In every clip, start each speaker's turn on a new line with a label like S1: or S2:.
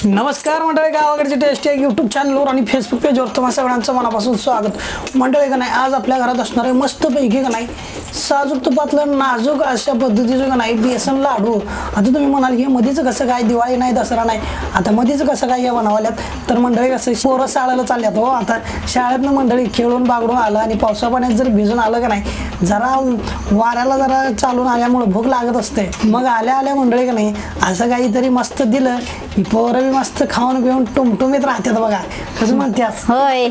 S1: नमस्कार मंडळी, गावाकडचे टेस्ट या यूट्यूब चॅनलवर आणि फेसबुक पेजवर तुम्हा सगळ्यांचं मनापासून स्वागत। मंडळी का नाही, आज आपल्या घरात असणारे मस्तपैकी का नाही साजूक तुपातलं नाजूक अशा पद्धतीचं का नाही बेसन लाडू। आता तुम्ही म्हणाल की मधीचं कसं काय, दिवाळी नाही दसरा नाही, आता मधीचं कसं काय या बनवल्यात। तर मंडळी कसं पोरं शाळेला चालल्यात हो, आता शाळेतनं मंडळी खेळून बागडून आलं आणि पावसा पाण्यात जर भिजून आलं का नाही, जरा वाऱ्याला जरा चालून आल्यामुळे भूक लागत असते। मग आल्या आल्या मंडळी का नाही असं काहीतरी मस्त दिलं की पोरं मस्त खाऊन पिऊन टुमटुमीत राहतात बघा, कसं म्हणतेस
S2: होय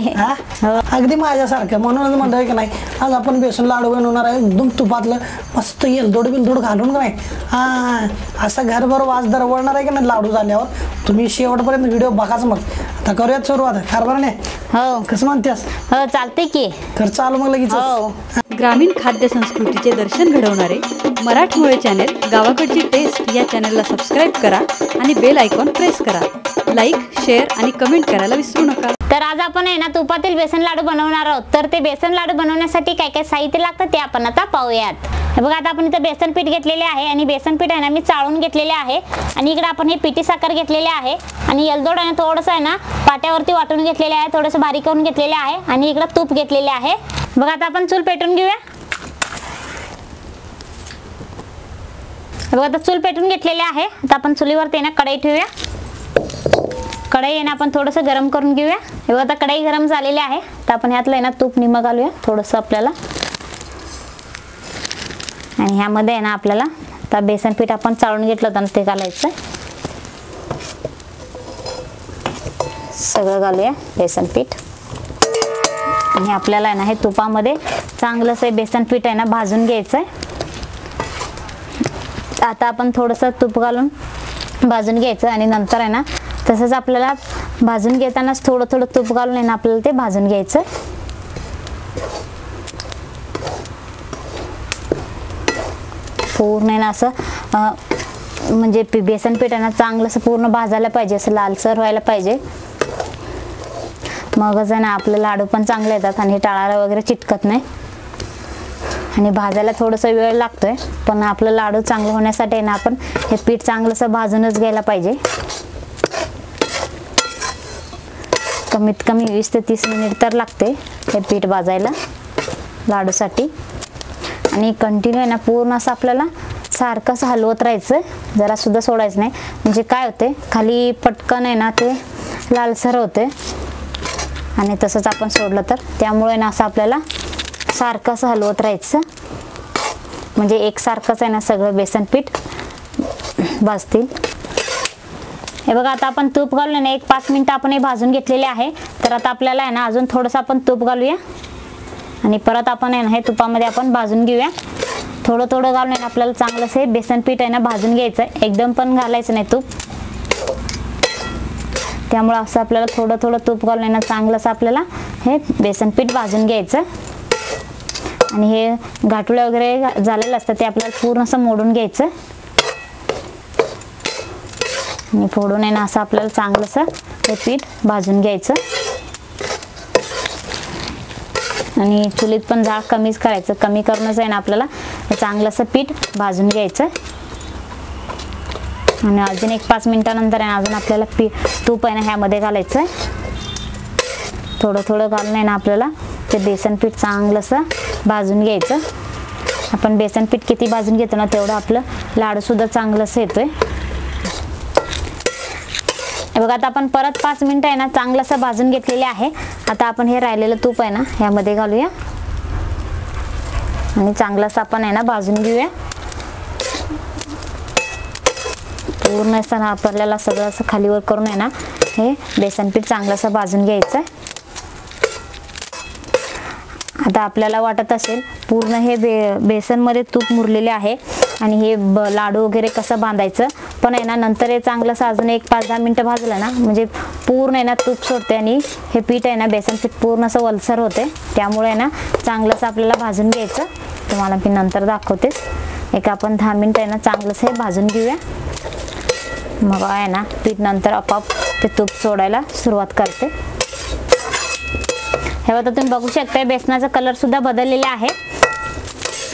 S1: अगदी माझ्यासारखं। म्हणूनच मंडळी का नाही आज आपण बेसन लाडू बनवणार आहे, एकदम तुपातलं मस्त येलदोड बिलदोड घालून का नाही असा घरभर वास दरवळणार आहे की नाही लाडू झाल्यावर। तुम्ही शेवटपर्यंत व्हिडिओ बघाच। मग आता करूयात सुरुवात, कारभार नाही
S2: हो
S1: कसं म्हणतेस?
S2: हो चालते की
S1: कर चालू मग लगेच।
S2: हो
S3: ग्रामीण खाद्य संस्कृतीचे दर्शन घडवणारे मराठमोळे चॅनेल गावाकडची टेस्ट या चॅनलला सबस्क्राईब करा आणि बेल आयकॉन प्रेस करा। लाईक, शेअर आणि कमेंट करायला विसरू नका।
S2: तर आज आपण आहे ना तुपातील बेसन लाडू बनवणार आहोत। तर ते बेसन लाडू बनवण्यासाठी काय काय साहित्य लागतं ते आपण आता पाहूयात। हे बघा, आता आपण इथं बेसन पीठ घेतलेले आहे आणि बेसन पीठ आहे ना मी चाळून घेतलेले आहे आणि इकडे आपण हे पिठी साखर घेतलेले आहे आणि येलदोड आहे ना थोडंसं आहे ना पाट्यावरती वाटून घेतलेले आहे, थोडंसं बारीक करून घेतलेले आहे आणि इकडे तूप घेतलेले आहे। बघा, आता आपण चूल पेटवून घेऊया। बघा, आता चूल पेटवून घेतलेले आहे। आता आपण चुलीवरती आहे ना कढई ठेवूया। कढई आहे ना आपण थोडंसं गरम करून घेऊया। हे बघा, आता कढई गरम झालेली आहे, तर आपण ह्यातलं आहे ना तूप निम्मं घालूया थोडंसं आपल्याला। आणि ह्यामध्ये आहे ना आपल्याला आता बेसन पीठ आपण चाळून घेतलं होतं ना ते घालायचं, सगळं घालूया बेसन पीठ। आणि आपल्याला आहे ना हे तुपामध्ये चांगलंसं बेसन पीठ आहे ना भाजून घ्यायचं आहे। आता आपण थोडंसं तूप घालून भाजून घ्यायचं आणि नंतर आहे ना तसंच आपल्याला भाजून घेतानाच थोडं थोडं तूप घालून आहे ना आपल्याला ते भाजून घ्यायचं। पूर्ण आहे ना असं म्हणजे बेसन पीठ आहे ना चांगलं असं पूर्ण भाजायला पाहिजे, असं लालसर व्हायला पाहिजे, मगच आहे ना आपले लाडू पण चांगले येतात आणि टाळाला वगैरे चिटकत नाही। आणि भाजायला थोडासा वेळ लागतोय, पण आपलं लाडू चांगलं होण्यासाठी आहे ना आपण हे पीठ चांगलंसं भाजूनच घ्यायला पाहिजे। कमीत कमी 20 ते 30 मिनिट तर लागते हे पीठ भाजायला लाडूसाठी। आणि कंटिन्यू आहे ना पूर्ण असं आपल्याला सारखं असं हलवत राहायचं, जरा सुद्धा सोडायचं नाही, म्हणजे काय होते खाली पटकन आहे ना ते लालसर होते आणि तसंच आपण सोडलं तर त्यामुळे ना असं आपल्याला सारखं असं हलवत राहायचं, म्हणजे एकसारखंच आहे ना सगळं बेसन पीठ भाजतील। हे बघा, आता आपण तूप घालून ना 1-5 मिनिटं आपण हे भाजून घेतलेले आहे। तर आता आपल्याला आहे ना अजून थोडंसं आपण तूप घालूया आणि परत आपण आहे ना हे तुपामध्ये आपण भाजून घेऊया। थोडं थोडं घालून आहे ना आपल्याला चांगलंच हे बेसन पीठ आहे ना भाजून घ्यायचं, एकदम पण घालायचं नाही तूप। त्यामुळे असं आपल्याला थोडं थोडं तूप घालून आहे ना चांगलंच आपल्याला हे बेसन पीठ भाजून घ्यायचं। आणि हे गाठुळे वगैरे झालेलं असतं ते आपल्याला पूर्ण असं मोडून घ्यायचं आणि फोडून आहे ना असं आपल्याला चांगलंसं हे पीठ भाजून घ्यायचं। आणि चुलीत पण जाळ कमीच करायचं, कमी करूनच आहे ना आपल्याला हे चांगलंसं पीठ भाजून घ्यायचं। आणि अजून 1-5 मिनिटानंतर आहे ना अजून आपल्याला तूप आहे ना ह्यामध्ये घालायचं, थोडं थोडं घालून आहे ना आपल्याला ते बेसन पीठ चांगलंसं भाजून घ्यायचं। आपण बेसन पीठ किती भाजून घेतो ना तेवढं आपलं लाडू सुद्धा चांगलंसं येतोय। बघा, आता आपण परत 5 मिनिटं आहे ना चांगलंसं भाजून घेतलेले आहे। आता आपण हे राहिलेलं तूप आहे ना ह्यामध्ये घालूया आणि चांगलंसं आपण आहे ना भाजून घेऊया। पूर्ण असं आपल्याला सगळं असं खालीवर करून आहे ना हे बेसन पीठ चांगलंसं भाजून घ्यायचं। आता आपल्याला वाटत असेल पूर्ण हे बेसनमध्ये तूप मुरलेले आहे आणि हे लाडू वगैरे कसं बांधायचं, पण आहे ना नंतर हे चांगलंसं अजून 1-5-10 मिनिटं भाजलं ना म्हणजे पूर्ण आहे ना तूप सोडते आणि हे पीठ आहे ना बेसन पीठ पूर्ण असं वलसर होते। त्यामुळे आहे ना चांगलंसं आपल्याला भाजून घ्यायचं, तुम्हाला मी नंतर दाखवतेच। आपण 10 मिनिटं आहे ना चांगलंसं हे भाजून घेऊया, मग आहे ना पीठ नंतर आपोआप ते तूप सोडायला सुरुवात करते। हे बघा, तुम्ही बघू शकता बेसनाचा कलर सुद्धा बदललेला आहे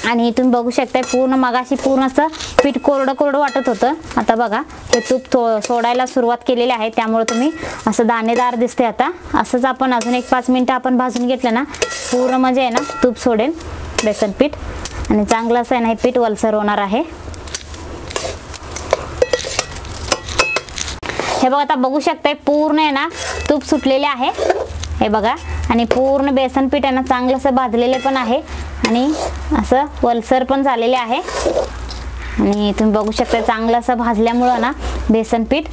S2: आणि तुम्ही बघू शकता पूर्ण मगाशी पूर्ण असं पीठ कोरडं कोरडं वाटत होतं. आता बघा हे तूप सोडायला सुरुवात केलेली आहे, त्यामुळे तुम्ही असं दाणेदार दिसते. आता असंच आपण अजून एक 5 मिनिटं आपण भाजून घेतलं ना, पूर्ण म्हणजे आहे ना तूप सोडेल बेसन पीठ आणि चांगलं असं आहे ना हे पीठ वलसर होणार आहे. हे बघा आता बघू शकताय पूर्ण आहे ना तूप सुटलेले आहे हे बघा. आणि पूर्ण बेसन पीठ आहे ना चांगलं असं भाजलेले पण आहे आणि असं वलसर पण झालेले आहे. आणि तुम्ही बघू शकता चांगलं असं भाजल्यामुळं ना बेसन पीठ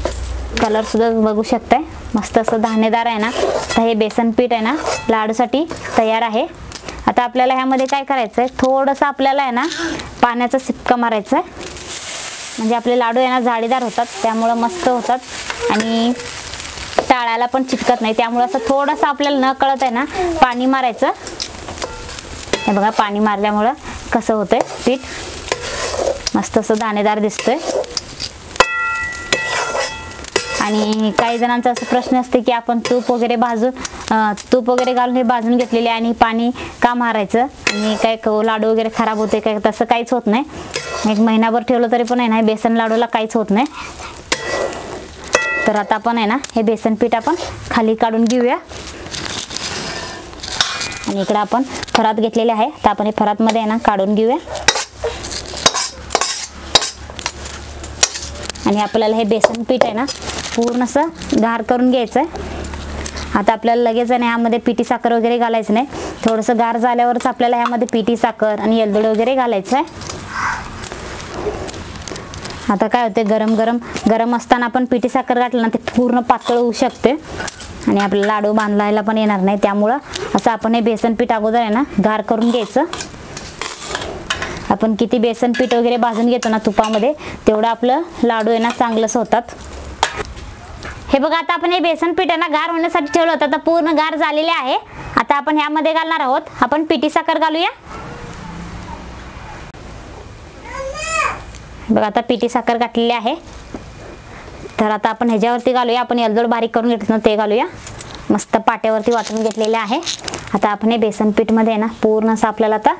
S2: कलर सुद्धा बघू शकताय मस्त असं दाणेदार आहे ना. तर हे बेसन पीठ आहे ना लाडूसाठी तयार आहे. आता आपल्याला ह्यामध्ये काय करायचं आहे, थोडंसं आपल्याला आहे ना पाण्याचा शिपका मारायचा आहे, म्हणजे आपले लाडू आहे ना जाळीदार होतात, त्यामुळं मस्त होतात आणि टाळायला पण चिटकत नाही. त्यामुळं असं थोडंसं आपल्याला न कळत आहे ना पाणी मारायचं. हे बघा पाणी मारल्यामुळं कसं होतंय पीठ मस्त असं दाणेदार दिसतोय. आणि काही जणांचा असं प्रश्न असते की आपण तूप वगैरे घालून हे भाजून घेतलेले आणि पाणी का मारायचं आणि काय लाडू वगैरे खराब होते काय, तसं काहीच होत नाही. 1 महिनाभर ठेवलं तरी पण आहे ना बेसन लाडूला काहीच होत नाही. तर आता आपण आहे ना हे बेसन पीठ आपण खाली काढून घेऊया. आणि इकडे आपण फरात घेतलेले आहे, तर आपण हे फरातमध्ये आहे ना काढून घेऊया. आणि आपल्याला हे बेसन पीठ आहे ना पूर्ण असं गार करून घ्यायचं आहे. आता आपल्याला लगेच आहे ह्यामध्ये पिठी साखर वगैरे घालायचं नाही, थोडंसं गार झाल्यावरच आपल्याला ह्यामध्ये पिठी साखर आणि वेलदोडे वगैरे घालायचं आहे. आता काय होते गरम असताना आपण पिठी साखर घातलं ना ते पूर्ण पातळ होऊ शकते आणि आपल्याला लाडू बांधायला पण येणार नाही. त्यामुळं असं आपण हे बेसन पीठ अगोदर आहे ना गार करून घ्यायचं. आपण किती बेसन पीठ वगैरे भाजून घेतो ना तुपामध्ये तेवढं आपलं लाडू आहे ना चांगलंच होतात. हे बघा आता आपण हे बेसन पीठ आहे ना गार होण्यासाठी ठेवलं होतं, आता पूर्ण गार झालेले आहे. आता आपण ह्यामध्ये घालणार आहोत आपण पिठी साखर घालूया. बघा आता पिठी साखर घातलेली आहे. तर आता आपण ह्याच्यावरती घालूया, आपण वेलदोड बारीक करून घेतलं ते घालूया. मस्त पाट्यावरती वाटून घेतलेले आहे. आता आपण हे बेसन पीठ मध्ये आहे ना पूर्ण असं आपल्याला आता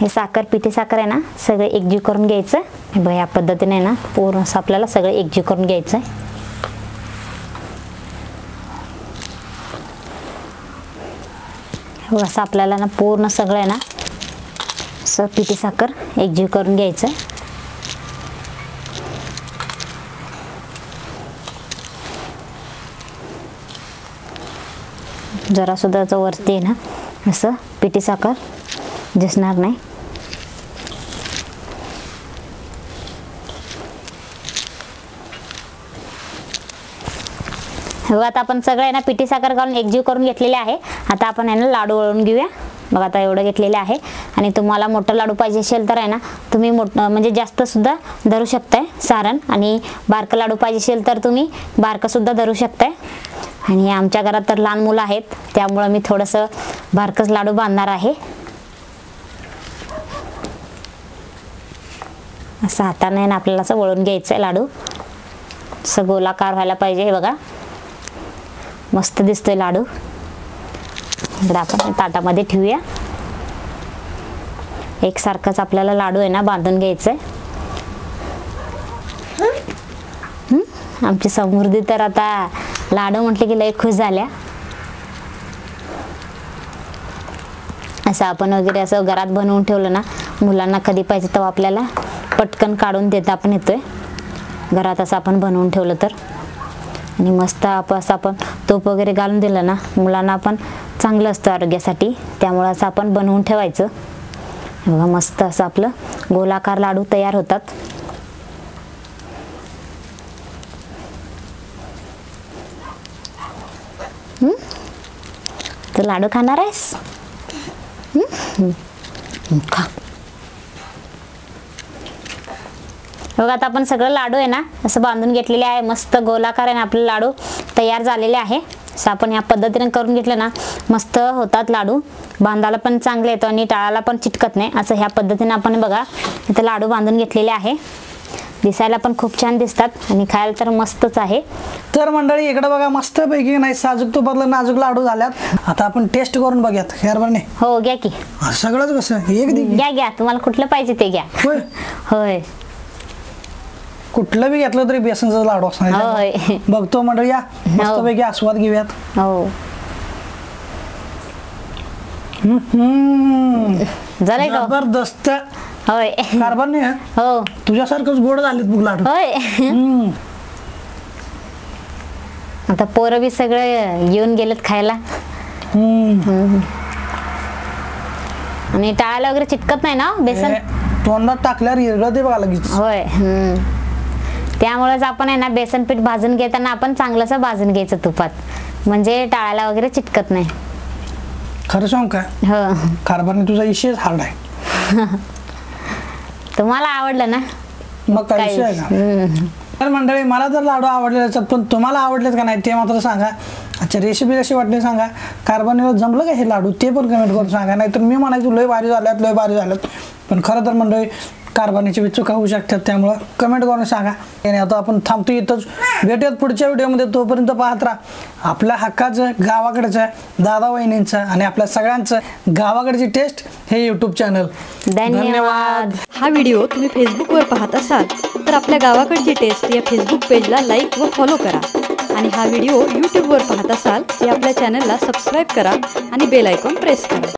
S2: हे पिठी साखर आहे ना सगळे एकजीव करून घ्यायचं. हे बघा या पद्धतीने आहे ना पूर्ण असं आपल्याला सगळं एकजीव करून घ्यायचं आहे. असं आपल्याला ना पूर्ण सगळं आहे ना असं पिठी साखर एकजीव करून घ्यायचं आहे. जरा सुद्धा वरती आहे ना असं पिठी साखर दिसणार नाही. आता आपण सगळं आहे ना पिठी साखर घालून एकजीव करून घेतलेले आहे. आता आपण आहे ना लाडू वळून घेऊया. बघा आता एवढं घेतलेले आहे. आणि तुम्हाला मोठा लाडू पाहिजे असेल तर आहे ना तुम्ही म्हणजे जास्त सुद्धा धरू शकताय सारण, आणि बारकं लाडू पाहिजे असेल तर तुम्ही बारकं सुद्धा धरू शकताय. आणि आमच्या घरात तर लहान मुलं आहेत, त्यामुळं मी थोडंसं बारकंच लाडू बांधणार आहे. असं हाताने ना आपल्याला असं वळून घ्यायचं आहे लाडू. असं गोलाकार व्हायला पाहिजे. हे बघा मस्त दिसतोय लाडू. इकडे आपण ताटामध्ये ठेवूया. एकसारखंच आपल्याला लाडू आहे ना बांधून घ्यायचंय. आमची समृद्धी तर आता लाडू म्हटले की लय खुश झाल्या. असं आपण वगैरे असं घरात बनवून ठेवलं ना मुलांना कधी पाहिजे तेव्हा आपल्याला पटकन काढून देता आपण येतोय घरात. असं आपण बनवून ठेवलं तर, आणि मस्त असं आपण तूप वगैरे घालून दिलं ना मुलांना पण चांगलं असतं आरोग्यासाठी. त्यामुळे असं आपण बनवून ठेवायचं. बघा मस्त असं आपलं गोलाकार लाडू तयार होतात. तू लाडू खाणार आहेस? खा. बघा आता आपण सगळं लाडू आहे ना असं बांधून घेतलेले आहे. मस्त गोलाकार आहे ना आपले लाडू तयार झालेले आहे. असं आपण या पद्धतीने करून घेतलं ना मस्त होतात लाडू. बांधायला पण चांगले येतो आणि टाळाला पण चिटकत नाही. असं ह्या पद्धतीने आपण बघा इथे लाडू बांधून घेतलेले आहे. दिसायला पण खूप छान दिसतात आणि खायला तर मस्तच आहे.
S1: तर मंडळी इकडे बघा मस्त पैकी नाही साजूक तुपातलं नाजूक लाडू झाल्यात. आता आपण टेस्ट करून बघूयात. खैर बरं नाही?
S2: हो घ्या की.
S1: सगळंच कसं एक
S2: घ्या घ्या, तुम्हाला कुठलं पाहिजे ते घ्या.
S1: होय
S2: होय.
S1: कुठलं बी घेतलं तरी बेसनचा लाडू असणार
S2: होय.
S1: बघतो मंडळी या मस्तपैकी आस्वाद घेऊयात.
S2: हो झालंय का
S1: जबरदस्त
S2: होय
S1: कारभार नाही
S2: हो
S1: तुझ्यासारखंच गोड झालेत बघ लाडू.
S2: होय आता पोरं बी सगळं येऊन गेलेत खायला. आणि टाळायला वगैरे चिटकत नाही ना बेसन.
S1: तोंडात टाकल्यावर इरगळ ते बघा लगेच.
S2: होय त्यामुळेच आपण आहे ना बेसन पीठ भाजून घेताना आपण चांगलंसं भाजून घ्यायचं तुपात, म्हणजे टाळायला वगैरे चिटकत नाही.
S1: खरं सांग काय
S2: हो
S1: कारभारने तुझा विषयच हार्ड आहे.
S2: तुम्हाला आवडलं ना
S1: मग काय विषय आहे का. तर मंडळी मला तर लाडू आवडलेले आहेत, पण तुम्हाला आवडलेत का नाही ते मात्र सांगा. अच्छा रेसिपी कशी वाटली सांगा. कारभारने जमलं का हे लाडू ते पण कमेंट करून सांगा. नाही तर मी म्हणायचो लय भारी झाल्यात. पण खरं तर मंडळी कारभारची बी चुका होऊ शकतात, त्यामुळं कमेंट करून सांगा. आणि आता आपण थांबतो इथंच, भेटूयात पुढच्या व्हिडिओमध्ये. तोपर्यंत पाहत राहा आपल्या हक्काचं गावाकडचं दादा वहिनींचं आणि आपल्या सगळ्यांचं गावाकडची टेस्ट हे यूट्यूब चॅनल.
S2: धन्यवाद.
S3: हा व्हिडिओ तुम्ही फेसबुकवर पाहत असाल तर आपल्या गावाकडची टेस्ट या फेसबुक पेजला लाईक व फॉलो करा. आणि हा व्हिडिओ यूट्यूबवर पाहत असाल तर आपल्या चॅनलला सबस्क्राईब करा आणि बेल आयकॉन प्रेस करा.